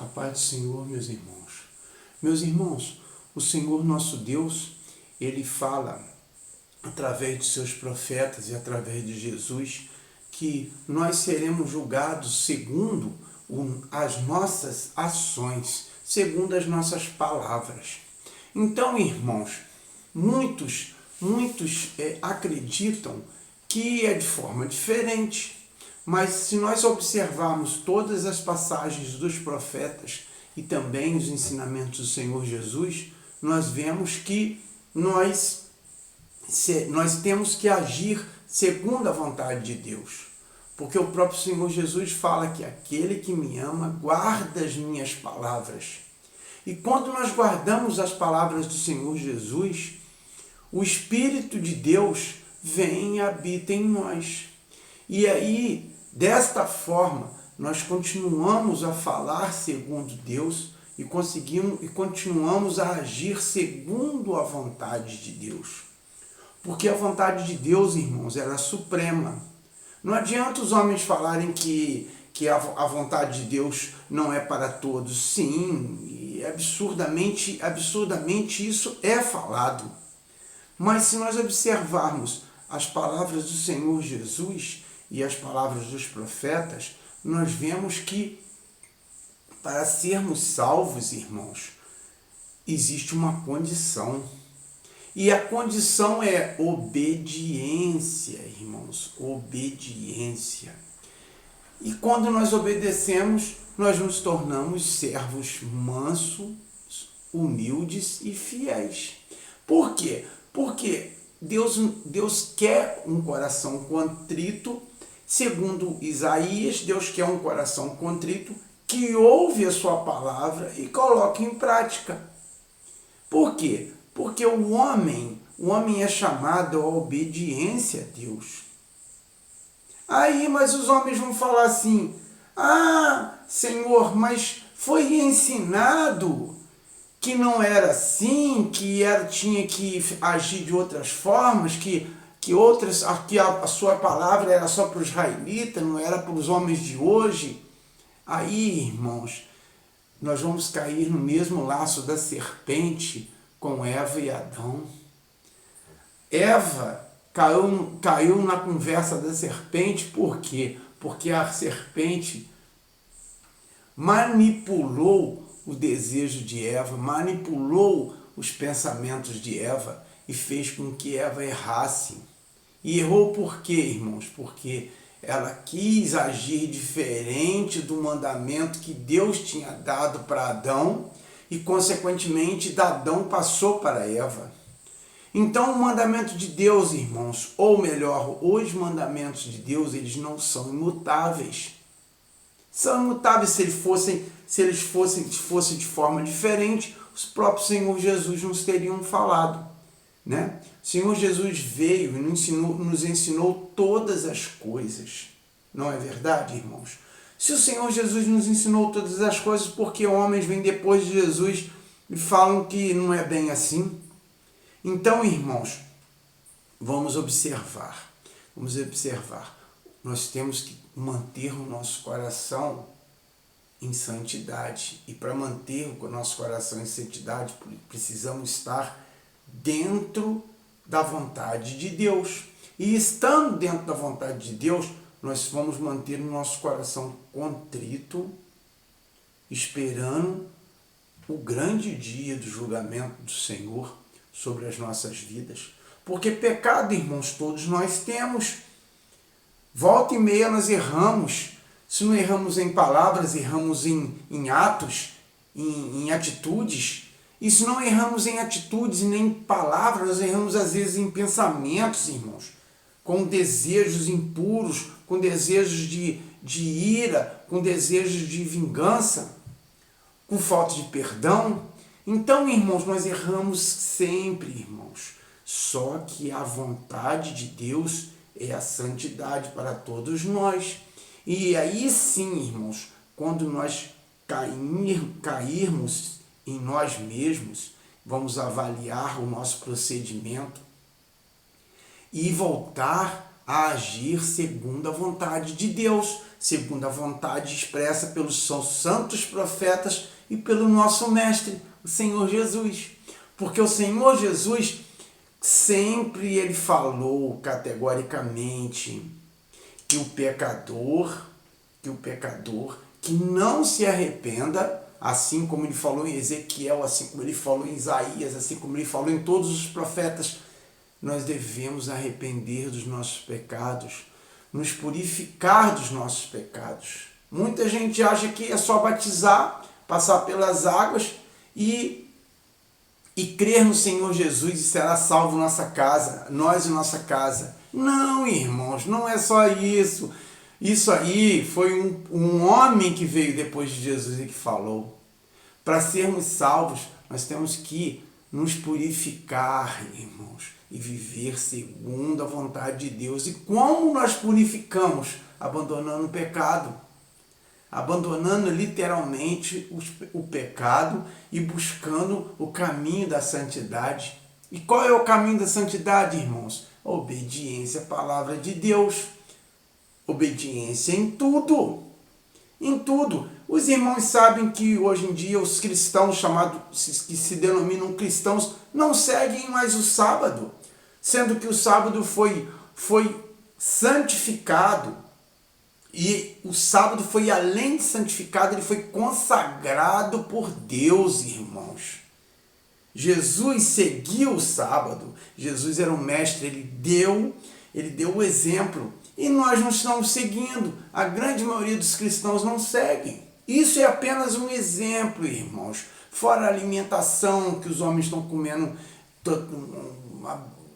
A paz do Senhor, meus irmãos. Meus irmãos, o Senhor nosso Deus, Ele fala através de seus profetas e através de Jesus que nós seremos julgados segundo as nossas ações, segundo as nossas palavras. Então, irmãos, muitos acreditam que é de forma diferente. Mas se nós observarmos todas as passagens dos profetas e também os ensinamentos do Senhor Jesus, nós vemos que nós temos que agir segundo a vontade de Deus. Porque o próprio Senhor Jesus fala que aquele que me ama guarda as minhas palavras. E quando nós guardamos as palavras do Senhor Jesus, o Espírito de Deus vem e habita em nós. E aí, desta forma, nós continuamos a falar segundo Deus e continuamos a agir segundo a vontade de Deus. Porque a vontade de Deus, irmãos, ela é suprema. Não adianta os homens falarem que a vontade de Deus não é para todos. Sim, e absurdamente isso é falado. Mas se nós observarmos as palavras do Senhor Jesus e as palavras dos profetas, nós vemos que para sermos salvos, irmãos, existe uma condição. E a condição é obediência, irmãos, obediência. E quando nós obedecemos, nós nos tornamos servos mansos, humildes e fiéis. Por quê? Porque Deus quer um coração contrito. Segundo Isaías, Deus quer um coração contrito que ouve a sua palavra e coloca em prática. Por quê? Porque o homem é chamado à obediência a Deus. Aí, mas os homens vão falar assim: ah, Senhor, mas foi ensinado que não era assim, que tinha que agir de outras formas, que a sua palavra era só para os israelitas, não era para os homens de hoje. Aí, irmãos, nós vamos cair no mesmo laço da serpente com Eva e Adão. Eva caiu na conversa da serpente, por quê? Porque a serpente manipulou o desejo de Eva, manipulou os pensamentos de Eva e fez com que Eva errasse. E errou por quê, irmãos? Porque ela quis agir diferente do mandamento que Deus tinha dado para Adão e, consequentemente, Adão passou para Eva. Então, o mandamento de Deus, irmãos, ou melhor, os mandamentos de Deus, eles não são imutáveis. São imutáveis. Se eles fossem de forma diferente, os próprios Senhor Jesus nos teriam falado, né? O Senhor Jesus veio e nos ensinou todas as coisas. Não é verdade, irmãos? Se o Senhor Jesus nos ensinou todas as coisas, por que homens vêm depois de Jesus e falam que não é bem assim? Então, irmãos, vamos observar. Nós temos que manter o nosso coração em santidade. E para manter o nosso coração em santidade, precisamos estar dentro da vontade de Deus. E estando dentro da vontade de Deus, nós vamos manter o nosso coração contrito, esperando o grande dia do julgamento do Senhor sobre as nossas vidas. Porque pecado, irmãos, todos nós temos. Volta e meia nós erramos. Se não erramos em palavras, erramos em atos, em atitudes. E se não erramos em atitudes e nem em palavras, nós erramos às vezes em pensamentos, irmãos. Com desejos impuros, com desejos de ira, com desejos de vingança, com falta de perdão. Então, irmãos, nós erramos sempre, irmãos. Só que a vontade de Deus é a santidade para todos nós. E aí sim, irmãos, quando nós cairmos em nós mesmos, vamos avaliar o nosso procedimento e voltar a agir segundo a vontade de Deus, segundo a vontade expressa pelos seus santos profetas e pelo nosso Mestre, o Senhor Jesus. Porque o Senhor Jesus sempre ele falou categoricamente que o pecador que não se arrependa, assim como ele falou em Ezequiel, assim como ele falou em Isaías, assim como ele falou em todos os profetas, nós devemos arrepender dos nossos pecados, nos purificar dos nossos pecados. Muita gente acha que é só batizar, passar pelas águas e crer no Senhor Jesus e será salvo nossa casa, nós e nossa casa. Não, irmãos, não é só isso. Isso aí foi um homem que veio depois de Jesus e que falou. Para sermos salvos, nós temos que nos purificar, irmãos, e viver segundo a vontade de Deus. E como nós purificamos? Abandonando o pecado. Abandonando literalmente o pecado e buscando o caminho da santidade. E qual é o caminho da santidade, irmãos? A obediência à palavra de Deus. Obediência em tudo. Em tudo. Os irmãos sabem que hoje em dia os cristãos, que se denominam cristãos, não seguem mais o sábado, sendo que o sábado foi santificado. E o sábado foi, além de santificado, ele foi consagrado por Deus, irmãos. Jesus seguiu o sábado. Jesus era um mestre, ele deu o exemplo. E nós não estamos seguindo. A grande maioria dos cristãos não seguem. Isso é apenas um exemplo, irmãos. Fora a alimentação que os homens estão comendo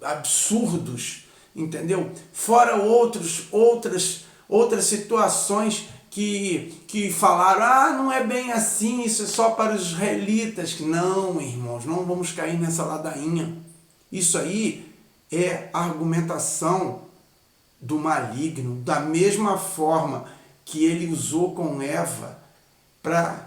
absurdos, entendeu? Fora outras situações que falaram, não é bem assim, isso é só para os israelitas. Não, irmãos, não vamos cair nessa ladainha. Isso aí é argumentação do maligno, da mesma forma que ele usou com Eva para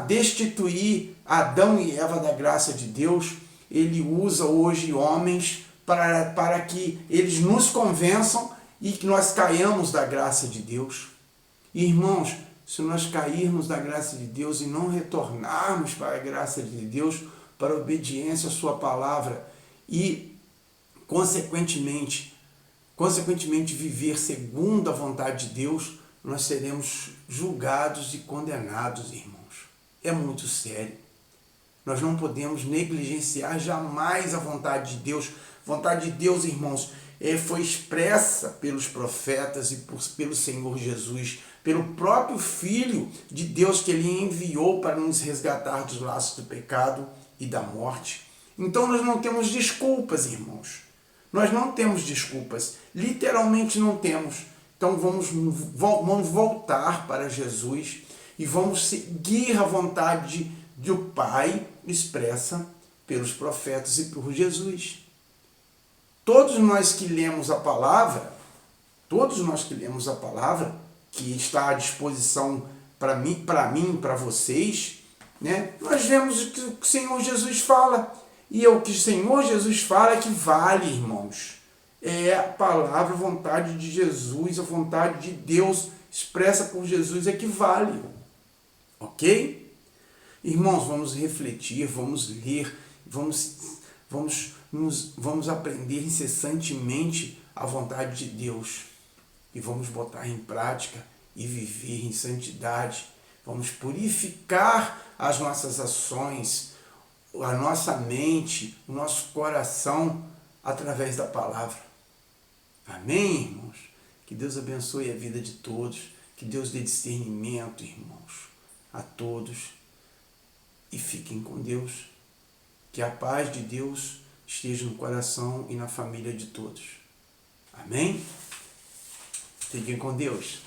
destituir Adão e Eva da graça de Deus, ele usa hoje homens para que eles nos convençam e que nós caiamos da graça de Deus. Irmãos, se nós cairmos da graça de Deus e não retornarmos para a graça de Deus, para a obediência à sua palavra e, consequentemente viver segundo a vontade de Deus, nós seremos julgados e condenados, irmãos. É muito sério. Nós não podemos negligenciar jamais a vontade de Deus. A vontade de Deus, irmãos, foi expressa pelos profetas e pelo Senhor Jesus, pelo próprio Filho de Deus que ele enviou para nos resgatar dos laços do pecado e da morte. Então nós não temos desculpas, irmãos. Nós não temos desculpas, literalmente não temos. Então vamos voltar para Jesus e vamos seguir a vontade do Pai expressa pelos profetas e por Jesus. Todos nós que lemos a palavra, que está à disposição para mim, para vocês, né? Nós vemos o que o Senhor Jesus fala. E o que o Senhor Jesus fala é que vale, irmãos. É a palavra, a vontade de Jesus, a vontade de Deus expressa por Jesus é que vale. Ok? Irmãos, vamos refletir, vamos ler, vamos aprender incessantemente a vontade de Deus. E vamos botar em prática e viver em santidade. Vamos purificar as nossas ações, a nossa mente, o nosso coração, através da palavra. Amém, irmãos? Que Deus abençoe a vida de todos, que Deus dê discernimento, irmãos, a todos. E fiquem com Deus. Que a paz de Deus esteja no coração e na família de todos. Amém? Fiquem com Deus.